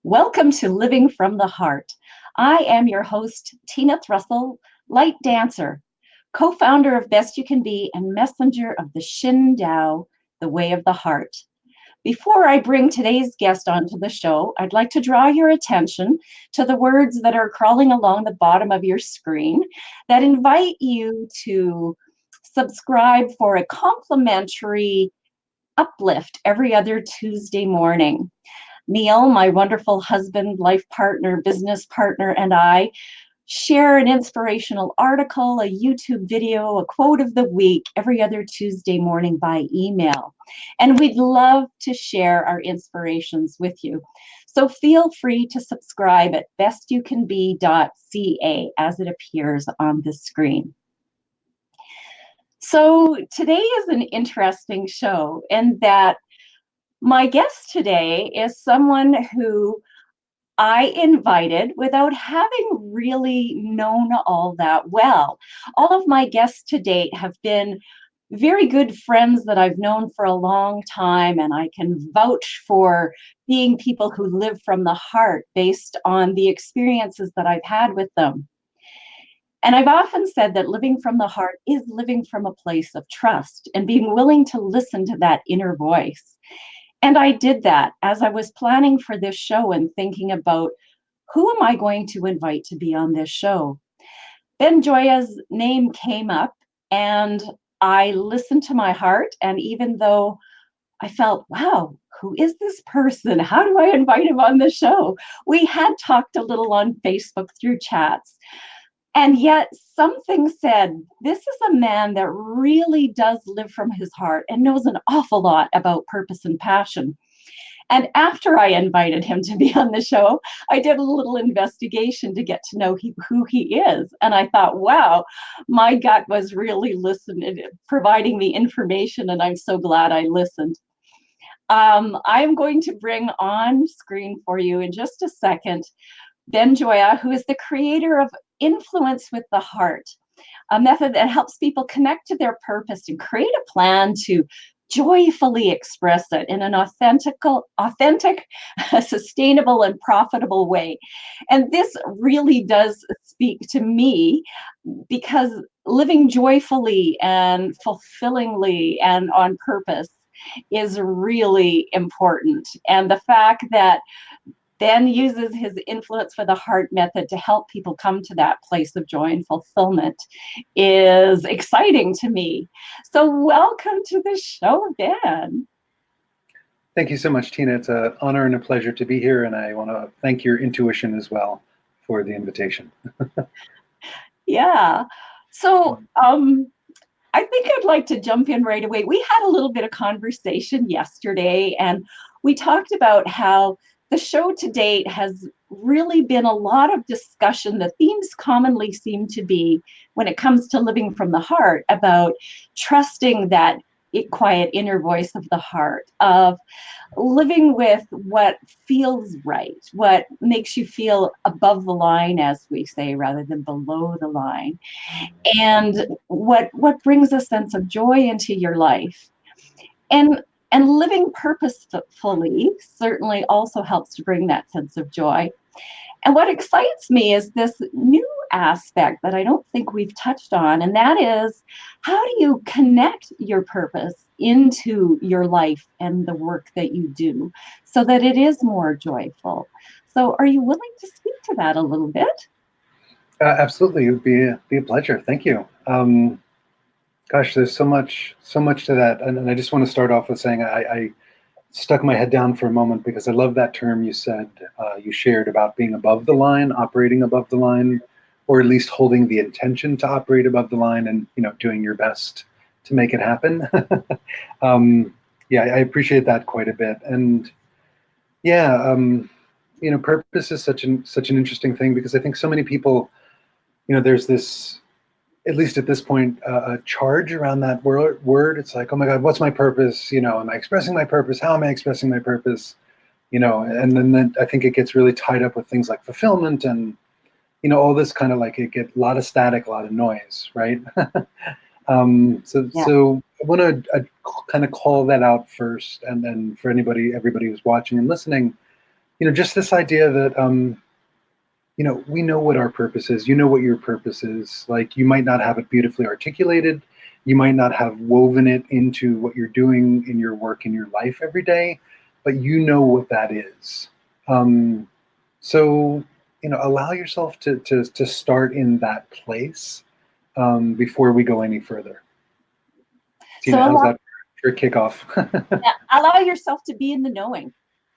Welcome to Living from the Heart. I am your host, Tina Thrussell, light dancer, co-founder of Best You Can Be and messenger of the Shin, the way of the heart. Before I bring today's guest onto the show, I'd like to draw your attention to the words that are crawling along the bottom of your screen that invite you to subscribe for a complimentary uplift every other Tuesday morning. Neil, my wonderful husband, life partner, business partner, and I share an inspirational article, a YouTube video, a quote of the week every other Tuesday morning by email. And we'd love to share our inspirations with you. So feel free to subscribe at bestyoucanbe.ca as it appears on the screen. So today is an interesting show in that my guest today is someone who I invited without having really known all that well. All of my guests to date have been very good friends that I've known for a long time, and I can vouch for being people who live from the heart based on the experiences that I've had with them. And I've often said that living from the heart is living from a place of trust and being willing to listen to that inner voice. And I did that as I was planning for this show and thinking about who am I going to invite to be on this show. Ben Gioia's name came up and I listened to my heart. And even though I felt, wow, who is this person? How do I invite him on the show? We had talked a little on Facebook through chats. And yet something said, this is a man that really does live from his heart and knows an awful lot about purpose and passion. And after I invited him to be on the show, I did a little investigation to get to know who he is. And I thought, wow, my gut was really listening, providing the information, and I'm so glad I listened. I'm going to bring on screen for you in just a second Ben Gioia, who is the creator of Influence with the Heart, a method that helps people connect to their purpose and create a plan to joyfully express it in an authentic, sustainable, and profitable way. And this really does speak to me because living joyfully and fulfillingly and on purpose is really important. And the fact that Ben uses his Influence for the Heart method to help people come to that place of joy and fulfillment is exciting to me. So welcome to the show, Ben. Thank you so much, Tina. It's an honor and a pleasure to be here, and I want to thank your intuition as well for the invitation. Yeah. So I think I'd like to jump in right away. We had a little bit of conversation yesterday, and we talked about how the show to date has really been a lot of discussion. The themes commonly seem to be, when it comes to living from the heart, about trusting that quiet inner voice of the heart, of living with what feels right, what makes you feel above the line, as we say, rather than below the line, and what brings a sense of joy into your life. And living purposefully certainly also helps to bring that sense of joy. And what excites me is this new aspect that I don't think we've touched on, and that is, how do you connect your purpose into your life and the work that you do so that it is more joyful? So are you willing to speak to that a little bit? Absolutely, it would be a pleasure. Thank you. Gosh, there's so much to that, and I just want to start off with saying I stuck my head down for a moment because I love that term you said, you shared about being above the line, operating above the line, or at least holding the intention to operate above the line, and doing your best to make it happen. Yeah, I appreciate that quite a bit, and yeah, purpose is such an interesting thing because I think so many people, there's this, at least at this point, a charge around that word. It's like, oh my God, what's my purpose? Am I expressing my purpose? How am I expressing my purpose? And then I think it gets really tied up with things like fulfillment and, all this kind of like, it get a lot of static, a lot of noise, right? Yeah. So I want to kind of call that out first. And then for everybody who's watching and listening, just this idea that we know what our purpose is. You know what your purpose is. Like, you might not have it beautifully articulated. You might not have woven it into what you're doing in your work in your life every day, but you know what that is. Um, so, allow yourself to start in that place before we go any further. So Tina, how's that for a kickoff? allow yourself to be in the knowing.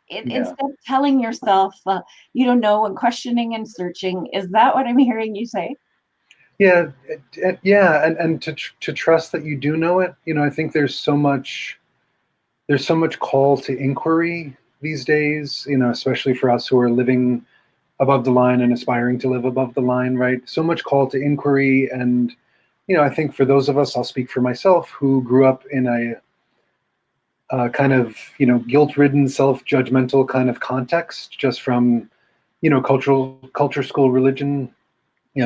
Yeah. Instead of telling yourself you don't know and questioning and searching. Is that what I'm hearing you say? Yeah, yeah, and to trust that you do know it. I think there's so much call to inquiry these days. Especially for us who are living above the line and aspiring to live above the line, right? So much call to inquiry, and I think for those of us, I'll speak for myself, who grew up in a kind of guilt-ridden, self-judgmental kind of context, just from culture school religion,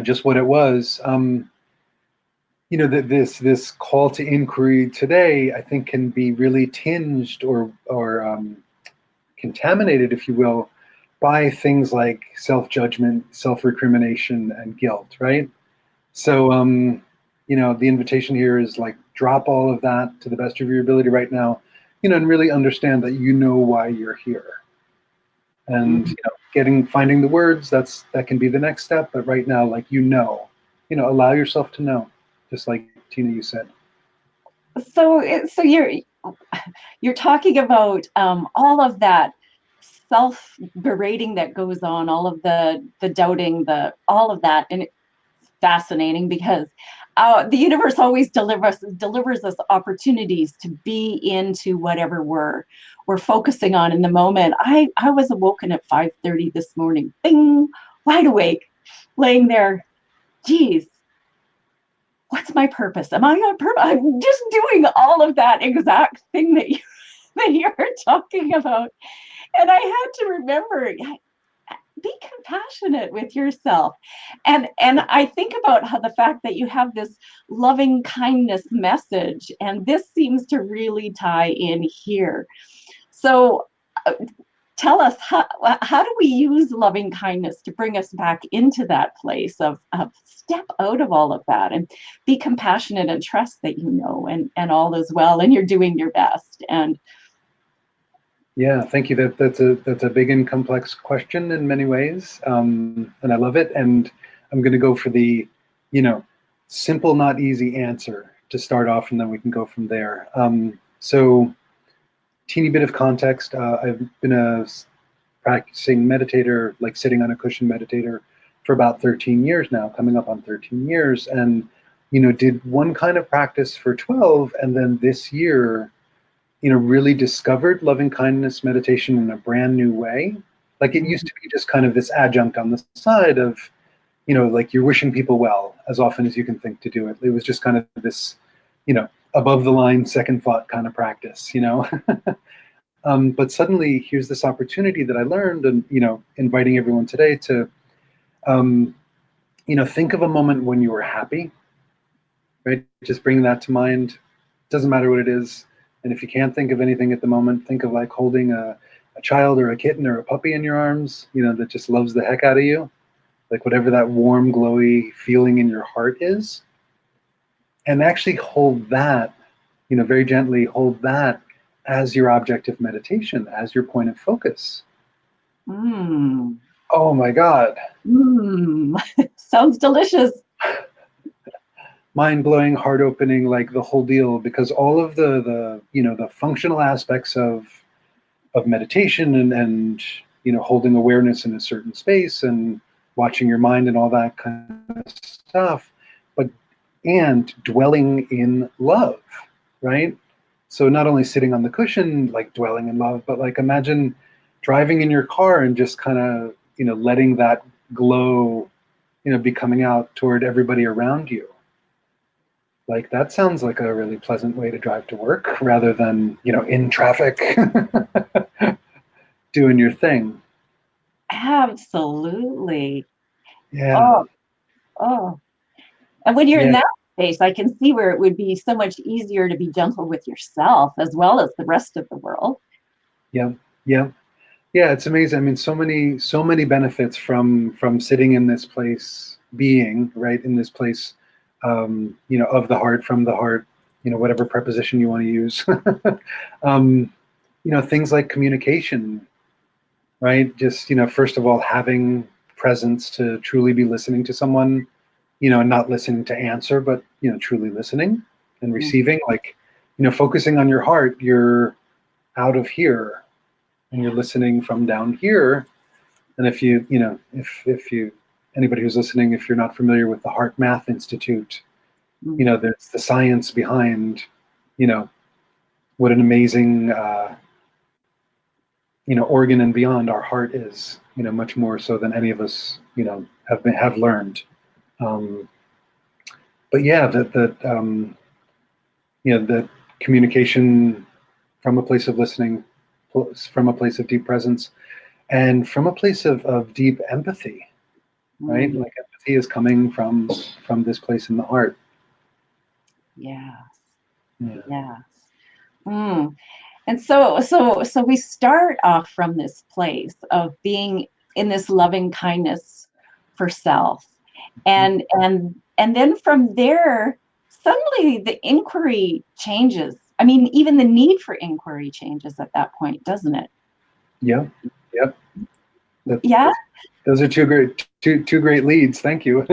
just what it was. That this call to inquiry today, I think, can be really tinged or contaminated, if you will, by things like self-judgment, self-recrimination, and guilt, right? So, the invitation here is like, drop all of that to the best of your ability right now, and really understand that you know why you're here. And Mhm. finding the words, that can be the next step. But right now, like, allow yourself to know, just like Tina, you said. So you're talking about all of that self berating that goes on, all of the doubting, the all of that, and it's fascinating because the universe always delivers us opportunities to be into whatever we're focusing on in the moment. I was awoken at 5:30 this morning, bing, wide awake, laying there. Geez, what's my purpose? Am I on purpose? I'm just doing all of that exact thing that you're talking about. And I had to remember, be compassionate with yourself. And I think about how the fact that you have this loving kindness message, and this seems to really tie in here. So uh, tell us, how do we use loving kindness to bring us back into that place of step out of all of that and be compassionate and trust that you know and all is well and you're doing your best. And Yeah, thank you. That's a big and complex question in many ways, and I love it. And I'm going to go for the, you know, simple, not easy answer to start off, and then we can go from there. So, teeny bit of context. I've been a practicing meditator, like sitting on a cushion meditator, for about 13 years now, coming up on 13 years, and did one kind of practice for 12, and then this year really discovered loving kindness meditation in a brand new way. Like, it used to be just kind of this adjunct on the side of, like, you're wishing people well as often as you can think to do it. It was just kind of this, above the line second thought kind of practice. But suddenly here's this opportunity that I learned, and, inviting everyone today to, um, think of a moment when you were happy, right? Just bring that to mind. Doesn't matter what it is. And if you can't think of anything at the moment, think of like holding a child or a kitten or a puppy in your arms, that just loves the heck out of you. Like, whatever that warm, glowy feeling in your heart is. And actually hold that, very gently hold that as your object of meditation, as your point of focus. mm, Oh my God. sounds delicious. Mind blowing, heart opening, like the whole deal, because all of the functional aspects of meditation and holding awareness in a certain space and watching your mind and all that kind of stuff, but and dwelling in love, right? So not only sitting on the cushion, like dwelling in love, but like, imagine driving in your car and just kind of letting that glow be coming out toward everybody around you. Like, that sounds like a really pleasant way to drive to work, rather than in traffic doing your thing. Absolutely. Yeah, Oh, oh. And when you're in yeah, that space, I can see where it would be so much easier to be gentle with yourself as well as the rest of the world. yeah, yeah. Yeah, it's amazing. I mean, so many benefits from sitting in this place, being right in this place, of the heart, from the heart, whatever preposition you want to use. um, things like communication, right? Just, first of all, having presence to truly be listening to someone, and not listening to answer, but, truly listening and Mm. receiving, like, focusing on your heart, you're out of here and you're listening from down here. And if you anybody who's listening, if you're not familiar with the Heart Math Institute, Mm. there's the science behind, you know, what an amazing, organ and beyond our heart is, much more so than any of us, have learned. Um, but yeah, that communication from a place of listening, from a place of deep presence, and from a place of deep empathy, right? Mm. Like empathy is coming from this place in the heart. Yeah. Yeah. Yeah. Mm. And so we start off from this place of being in this loving kindness for self. And then from there, suddenly the inquiry changes. I mean, even the need for inquiry changes at that point, doesn't it? Yeah. Yep. Yeah. Those are two great leads. Thank you.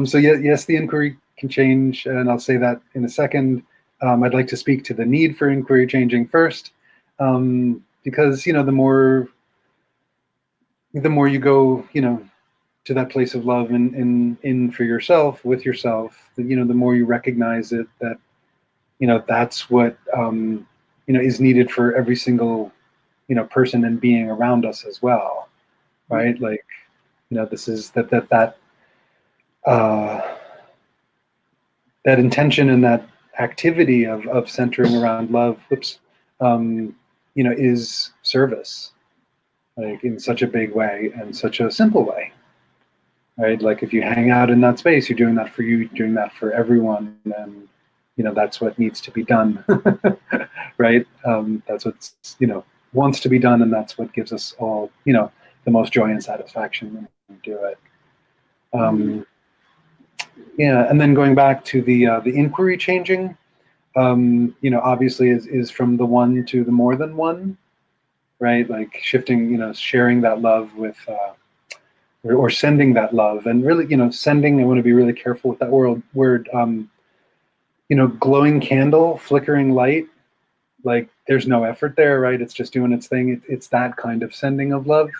So yes, the inquiry can change, and I'll say that in a second. I'd like to speak to the need for inquiry changing first, because the more you go, to that place of love in for yourself, with yourself, the more you recognize it, that that's what is needed for every single person and being around us as well, right? Like, this is uh, that intention and that activity of centering around love, is service, like in such a big way and such a simple way, right? Like if you hang out in that space, you're doing that for you, you're doing that for everyone, and that's what needs to be done, right? That's what's wants to be done, and that's what gives us all the most joy and satisfaction when we do it. Mm. Um, yeah, and then going back to the inquiry changing, obviously is from the one to the more than one, right? Like shifting, sharing that love with, or sending that love, and really, sending. I want to be really careful with that word. Glowing candle, flickering light. Like there's no effort there, right? It's just doing its thing. It's that kind of sending of love.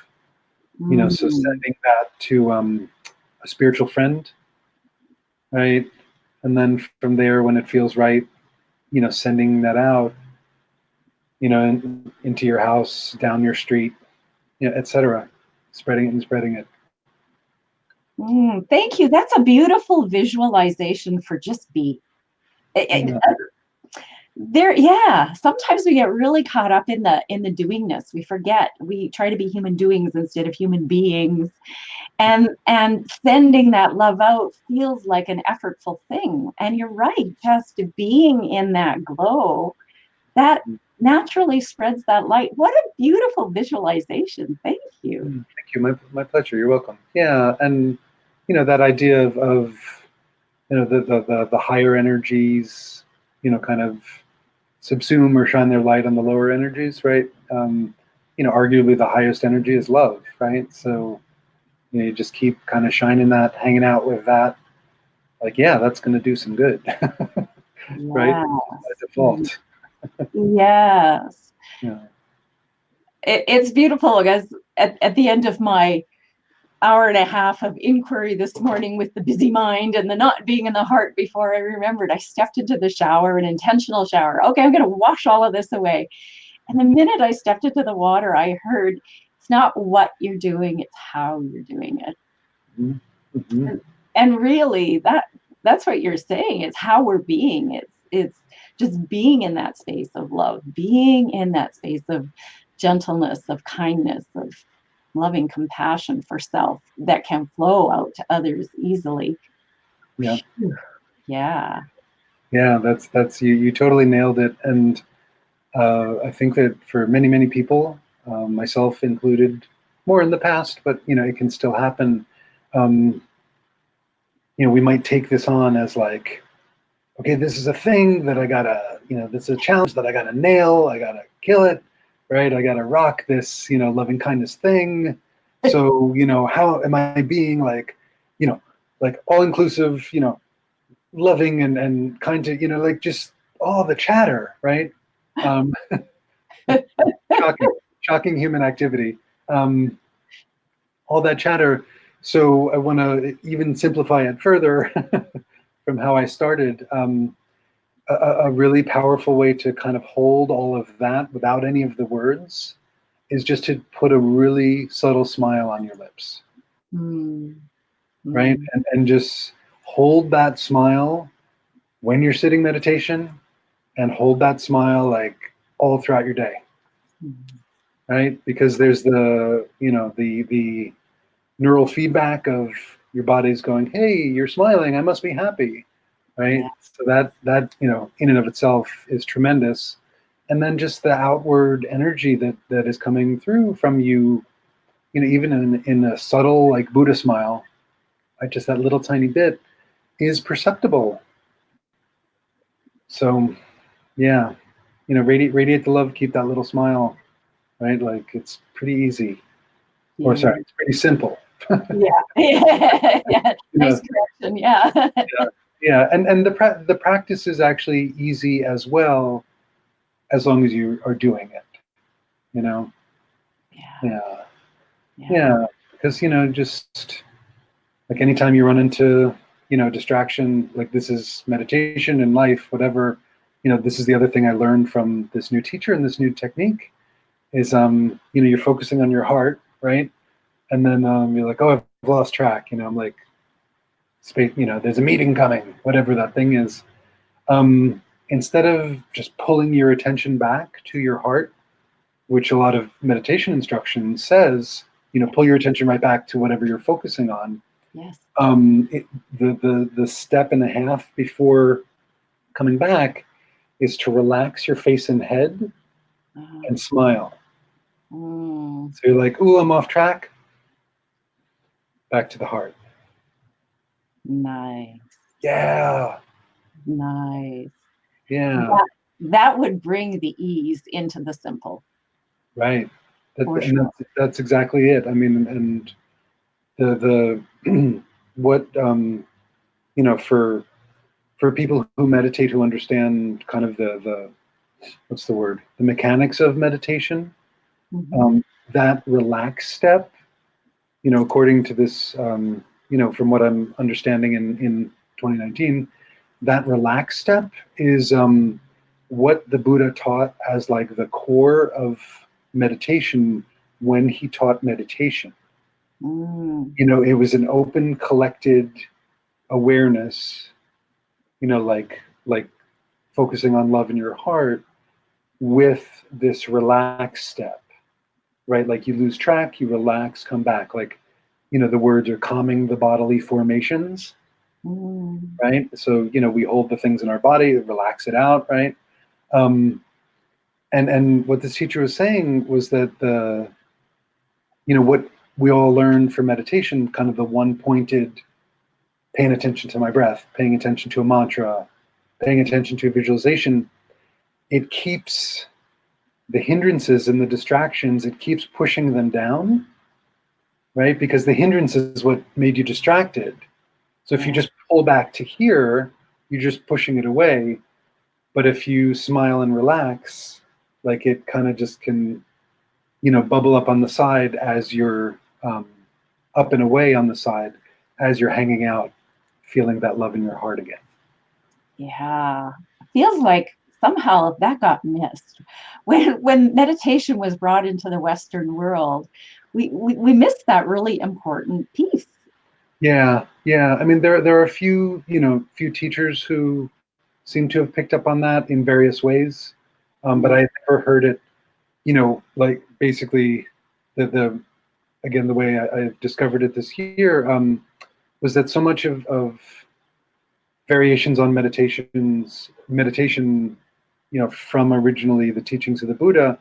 So Mm. sending that to a spiritual friend, right? And then from there, when it feels right, sending that out, into your house, down your street, etc. Spreading it and spreading it. Mm. Thank you. That's a beautiful visualization for just be. Yeah. There, yeah, sometimes we get really caught up in the doingness. We forget, we try to be human doings instead of human beings, and sending that love out feels like an effortful thing. And you're right, just being in that glow, that naturally spreads that light. What a beautiful visualization. Thank you. Thank you. My pleasure. You're welcome. Yeah, and that idea of the higher energies, kind of subsume or shine their light on the lower energies, right? Arguably the highest energy is love, right? So you just keep kind of shining that, hanging out with that. Like, yeah, that's going to do some good, right? By Yes. default. Yes. Yeah. It's beautiful because at the end of my hour and a half of inquiry this morning with the busy mind and the not being in the heart, before I remembered, I stepped into the shower, an intentional shower. Okay, I'm going to wash all of this away. And the minute I stepped into the water, I heard, it's not what you're doing, it's how you're doing it. Mm-hmm. And really, that's what you're saying. It's how we're being. It's just being in that space of love, being in that space of gentleness, of kindness, of loving compassion for self that can flow out to others easily. Yeah. Yeah. Yeah, that's you totally nailed it. And I think that for many people, myself included, more in the past, but it can still happen. Um, we might take this on as like, okay, this is a thing that I gotta, this is a challenge that I gotta nail, I gotta kill it, right? I gotta rock this, loving kindness thing. So, how am I being like, like all inclusive, loving and kind to, like just all the chatter, right? Um, shocking human activity. Um, all that chatter. So I want to even simplify it further from how I started. A really powerful way to kind of hold all of that without any of the words is just to put a really subtle smile on your lips, Mm. right? Mm. And just hold that smile when you're sitting meditation, and hold that smile like all throughout your day, Mm. right? Because there's the neural feedback of your body's going, hey, you're smiling, I must be happy, Yeah. right? So that in and of itself is tremendous. And then just the outward energy that is coming through from you, even in a subtle like Buddha smile, like just that little tiny bit is perceptible. So yeah, radiate the love, keep that little smile, right? Like it's pretty easy, or Yeah. sorry, it's pretty simple. Yeah. Yeah. you Nice know, correction. Yeah. yeah, and the practice is actually easy as well, as long as you are doing it. You know, Yeah. yeah, Yeah. yeah, because just like anytime you run into distraction, like this is meditation in life, whatever. This is the other thing I learned from this new teacher and this new technique is you're focusing on your heart, right? And then you're like, oh, I've lost track. I'm like, space. There's a meeting coming, whatever that thing is. Instead of just pulling your attention back to your heart, which a lot of meditation instruction says, pull your attention right back to whatever you're focusing on. Yes. The step and a half before coming back is to relax your face and head Uh, and smile. mm. So you're like, ooh, I'm off track. Back to the heart. Nice. Yeah, Nice. yeah, That would bring the ease into the simple, right. for And sure. that's exactly it. I mean, and the what for people who meditate, who understand kind of the what's the word, the mechanics of meditation, Mhm. um, that relax step, according to this, from what I'm understanding in 2019, that relax step is what the Buddha taught as like the core of meditation when he taught meditation. Mm. It was an open, collected awareness, like focusing on love in your heart with this relaxed step, right? Like you lose track, you relax, come back. Like, the words are calming the bodily formations, Mm. right? So, we hold the things in our body, relax it out, right? Um, and what this teacher was saying was that what we all learned from meditation, kind of the one pointed, paying attention to my breath, paying attention to a mantra, paying attention to a visualization, it keeps the hindrances and the distractions, it keeps pushing them down, right? Because the hindrance is what made you distracted. So if you Yeah. just pull back to here, you're just pushing it away. But if you smile and relax, like it kind of just can, bubble up on the side as you're up and away on the side as you're hanging out, feeling that love in your heart again. Yeah. Feels like somehow that got missed. When meditation was brought into the Western world, we missed that really important piece. Yeah, yeah. I mean, there are a few, few teachers who seem to have picked up on that in various ways, but Mm. I never heard it. Like basically, the again the way I discovered it this year was that so much of variations on meditation, from originally the teachings of the Buddha,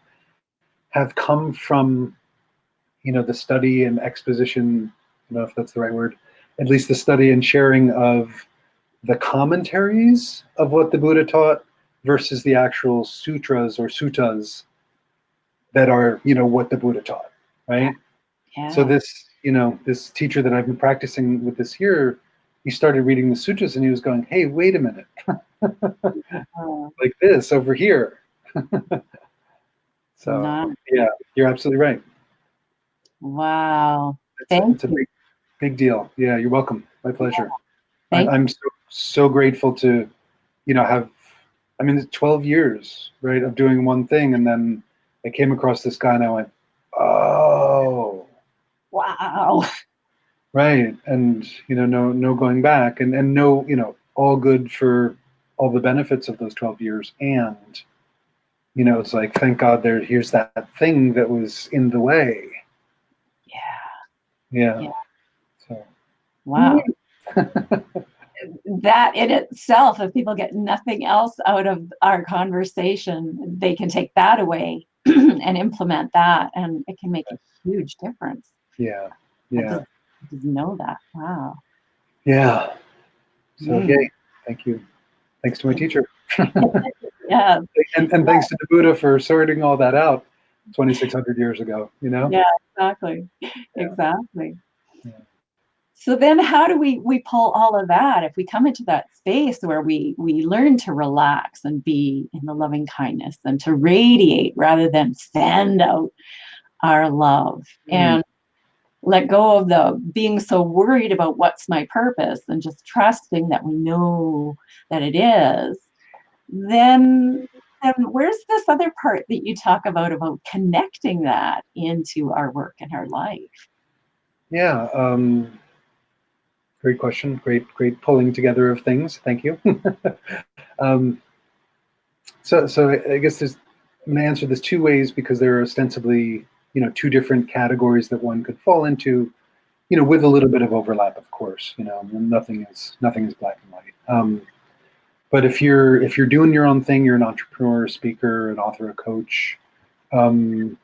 have come from, the study and exposition, I don't know if that's the right word, at least the study and sharing of the commentaries of what the Buddha taught versus the actual sutras or suttas that are, what the Buddha taught, right? So Yeah. this teacher that I've been practicing with this year, he started reading the sutras and he was going, hey, wait a minute, Oh, like this over here. So nice. yeah, you're absolutely right. Wow. It's Thank a you. big deal. Yeah, you're welcome. My pleasure. Thank I'm so grateful to, have, I mean, it's 12 years, right, of doing one thing. And then I came across this guy and I went, oh, Wow. right. And, no going back and no, all good for all the benefits of those 12 years. And, it's like, thank God here's that thing that was in the way. Yeah. Yeah. Yeah. So, Wow. That in itself, if people get nothing else out of our conversation, they can take that away and implement that, and it can make a huge difference. yeah. I Yeah. didn't know that. Wow. Yeah. So, Mm. yay. Thank you. Thanks to my teacher. Yeah. And thanks to the Buddha for sorting all that out 2,600 years ago, Yeah. Exactly. Yeah. Exactly. Yeah. So then how do we pull all of that if we come into that space where we learn to relax and be in the loving kindness and to radiate rather than send out our love Mm, and let go of the being so worried about what's my purpose and just trusting that we know that it is, then where's this other part that you talk about connecting that into our work and our life? yeah. Great question. Great pulling together of things. Thank you. um, so I guess I'm going to answer this two ways because there are ostensibly, two different categories that one could fall into, with a little bit of overlap, of course. Nothing is black and white. But if you're doing your own thing, you're an entrepreneur, a speaker, an author, a coach. Um,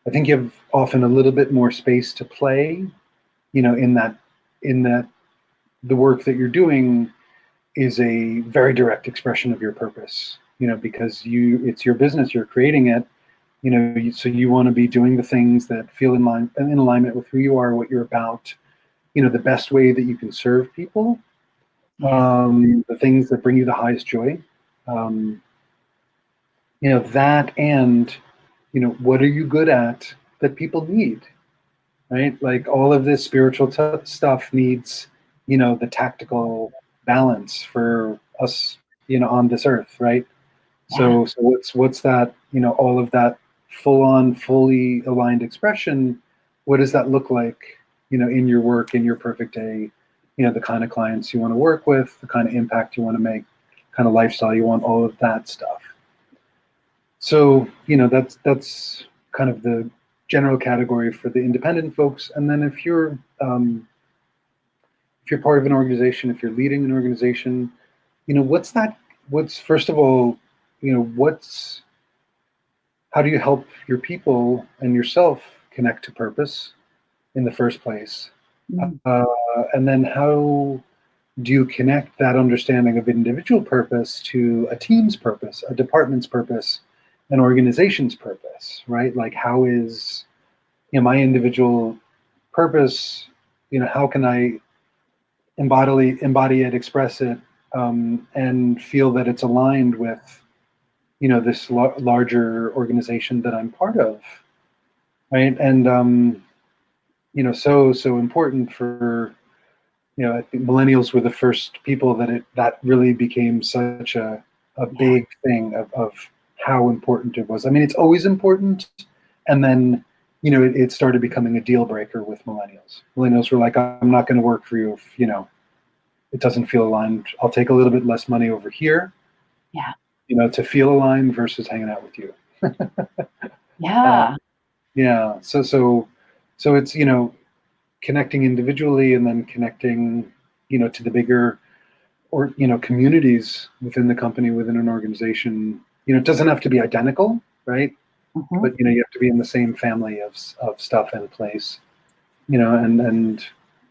I think you have often a little bit more space to play, in that the work that you're doing is a very direct expression of your purpose. Because it's your business, you're creating it. So you want to be doing the things that feel in alignment with who you are, what you're about. The best way that you can serve people, Yeah. the things that bring you the highest joy. Um, that and what are you good at that people need, right? Like all of this spiritual stuff needs the tactical balance for us on this earth, right? Yeah. So what's that, all of that full on fully aligned expression, what does that look like in your work, in your perfect day, the kind of clients you want to work with, the kind of impact you want to make, kind of lifestyle you want, all of that stuff. So, that's kind of the general category for the independent folks. And then if you're part of an organization, if you're leading an organization, what's that? What's first of all, what's how do you help your people and yourself connect to purpose in the first place? Mm. Uh, and then how do you connect that understanding of individual purpose to a team's purpose, a department's purpose, an organization's purpose, right? Like how is, my individual purpose, how can I embody it, express it, and feel that it's aligned with, this larger organization that I'm part of, right? And, so important for, I think millennials were the first people that really became such a Yeah. big thing of how important it was. I mean, it's always important, and then it started becoming a deal breaker with millennials. Millennials were like, I'm not going to work for you if it doesn't feel aligned. I'll take a little bit less money over here, Yeah. to feel aligned versus hanging out with you. Uh, Yeah. yeah. So it's connecting individually and then connecting to the bigger or communities within the company, within an organization. It doesn't have to be identical, right? Mhm. but you have to be in the same family of stuff and place, and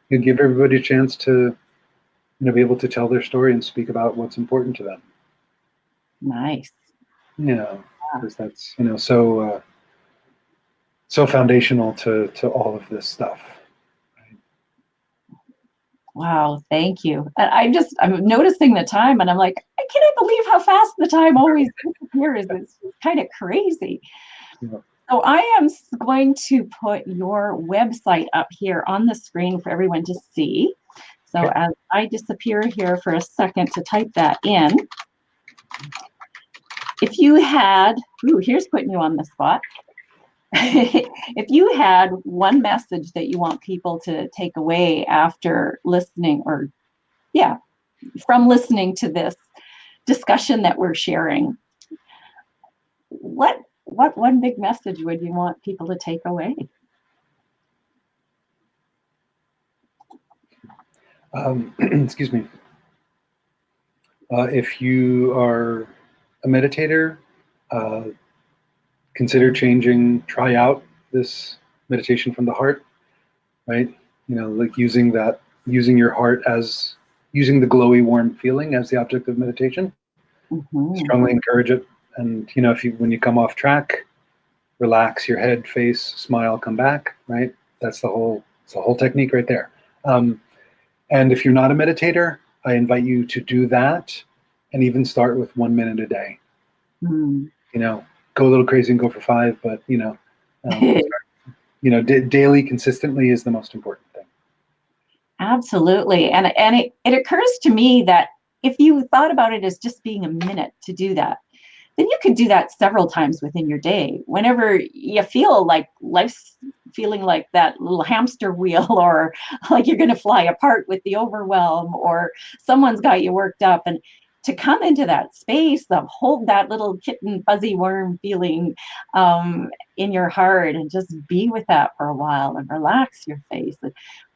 you give everybody a chance to be able to tell their story and speak about what's important to them. Nice. Because that's so foundational to all of this stuff. Wow, thank you. I'm noticing the time and I'm like, I cannot believe how fast the time always disappears. It's kind of crazy. Yeah. So I am going to put your website up here on the screen for everyone to see. So Okay. as I disappear here for a second to type that in, if you had, here's putting you on the spot. If you had one message that you want people to take away after listening, or yeah, from listening to this discussion that we're sharing, what one big message would you want people to take away? Excuse me. If you are a meditator, uh, consider changing, try out this meditation from the heart, right? Like using your heart as, using the glowy, warm feeling as the object of meditation. Mm-hmm. Strongly encourage it. And, when you come off track, relax your head, face, smile, come back, right? It's the whole technique right there. And if you're not a meditator, I invite you to do that and even start with 1 minute a day. Mm. Go a little crazy and go for 5, but daily consistently is the most important thing. Absolutely. And it occurs to me that if you thought about it as just being a minute to do that, then you could do that several times within your day. Whenever you feel like life's feeling like that little hamster wheel, or like you're going to fly apart with the overwhelm, or someone's got you worked up, and to come into that space of hold that little kitten fuzzy worm feeling in your heart and just be with that for a while and relax your face.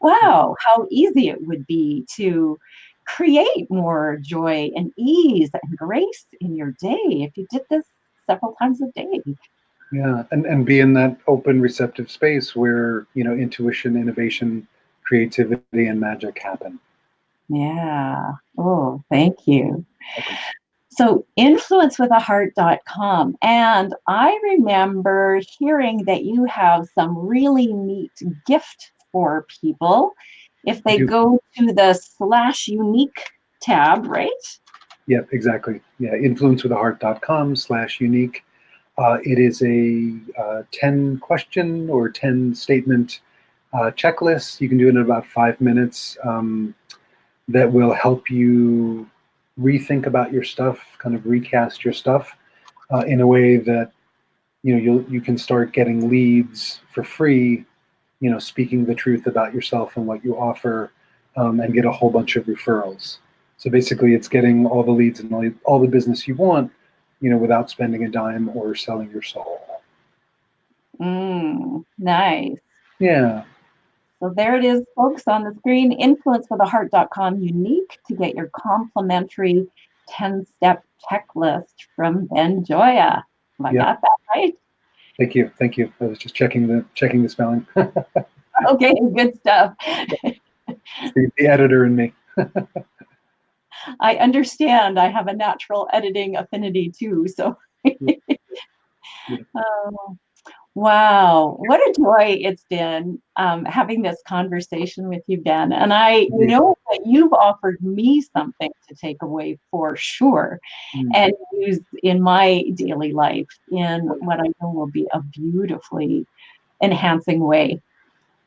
Wow, how easy it would be to create more joy and ease and grace in your day if you did this several times a day. Yeah, and be in that open, receptive space where intuition, innovation, creativity, and magic happen. Yeah. Oh, thank you. Welcome. So influencewithaheart.com. And I remember hearing that you have some really neat gift for people if I they do. go to the /unique tab, right? Yep, exactly. Yeah, influencewithaheart.com/unique. It is a 10 question or 10 statement checklist. You can do it in about 5 minutes. That will help you rethink about your stuff, kind of recast your stuff in a way that you can start getting leads for free. Speaking the truth about yourself and what you offer, and get a whole bunch of referrals. So basically, it's getting all the leads and all the business you want, without spending a dime or selling your soul. Nice. Yeah. So there it is, folks, on the screen, influencewithaheart.com, unique, to get your complimentary 10-step checklist from Ben Gioia. Have I Yeah. got that right? Thank you. Thank you. I was just checking the spelling. Okay, good stuff. It's the editor in me. I understand. I have a natural editing affinity too. So, Yeah. oh, wow, what a joy it's been having this conversation with you, Ben. And I Indeed. know that you've offered me something to take away for sure Mm. and use in my daily life in what I know will be a beautifully enhancing way.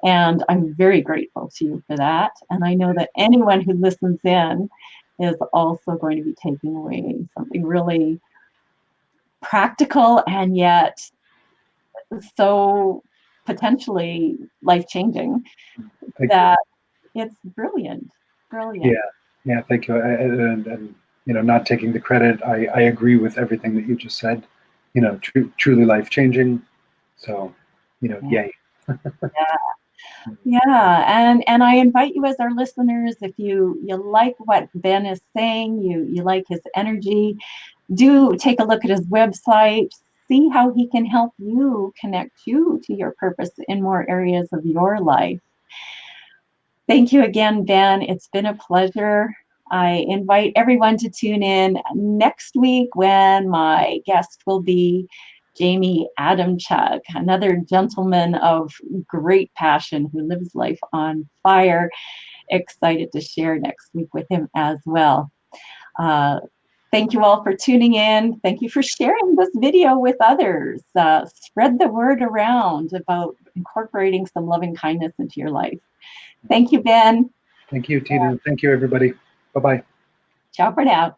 And I'm very grateful to you for that. And I know that anyone who listens in is also going to be taking away something really practical and yet so potentially life-changing Thank you. that it's brilliant. Yeah. Brilliant. Yeah. Thank you. And not taking the credit. I agree with everything that you just said. Truly life changing. So, Yeah. yay. Yeah, and I invite you as our listeners, if you like what Ben is saying, you like his energy, do take a look at his website, see how he can help you connect you to your purpose in more areas of your life. Thank you again, Ben. It's been a pleasure. I invite everyone to tune in next week when my guest will be Jamie Adamchuk, another gentleman of great passion who lives life on fire. Excited to share next week with him as well. Thank you all for tuning in. Thank you for sharing this video with others. Spread the word around about incorporating some loving kindness into your life. Thank you, Ben. Thank you, Tina. Thank you, everybody. Bye-bye. Ciao for now.